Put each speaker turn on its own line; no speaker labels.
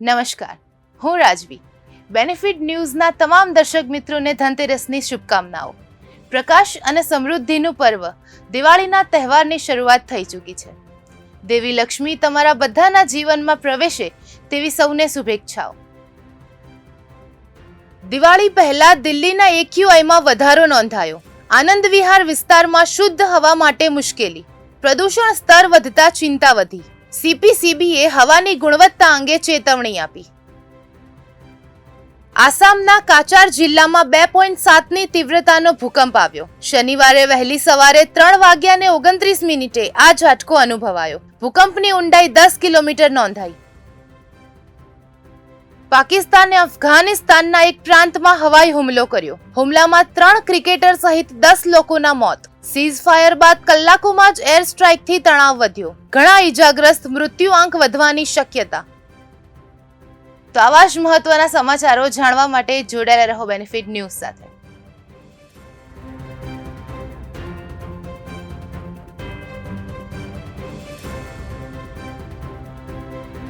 નમસ્કાર, હું રાજવી. બેનિફિટ ન્યૂઝના તમામ દર્શક મિત્રોને ધનતેરસની શુભકામનાઓ. પ્રકાશ અને સમૃદ્ધિનું પર્વ દિવાળીના તહેવારની શરૂઆત થઈ ચૂકી છે. દેવી લક્ષ્મી તમારા બધાના જીવનમાં પ્રવેશે તેવી સૌને શુભેચ્છાઓ. દિવાળી પહેલા દિલ્હીના AQIમાં વધારો નોંધાયો. આનંદ વિહાર વિસ્તારમાં શુદ્ધ હવા માટે મુશ્કેલી. પ્રદૂષણ સ્તર વધતા ચિંતા વધી. CPCBએ હવાની ગુણવત્તા અંગે ચેતવણી આપી. આસામના કાચાર જિલ્લામાં 2.7ની તીવ્રતાનો ભૂકંપ આવ્યો. શનિવારે વહેલી સવારે 3:29 આ ઝાટકો અનુભવાયો. ભૂકંપની ઊંડાઈ 10 કિલોમીટર નોંધાઈ. પાકિસ્તાને અફઘાનિસ્તાનના એક પ્રાંતમાં હવાઈ હુમલો કર્યો. હુમલામાં 3 ક્રિકેટર સહિત 10 લોકોના મોત. સીઝફાયર બાદ કલાકોમાં જ એર સ્ટ્રાઇકથી તણાવ વધ્યો. ઘણા ઈજાગ્રસ્ત, મૃત્યુઆંક વધવાની શક્યતા. તો આવા જ મહત્વના સમાચારો જાણવા માટે જોડાયેલા રહો બેનિફિટ ન્યૂઝ સાથે.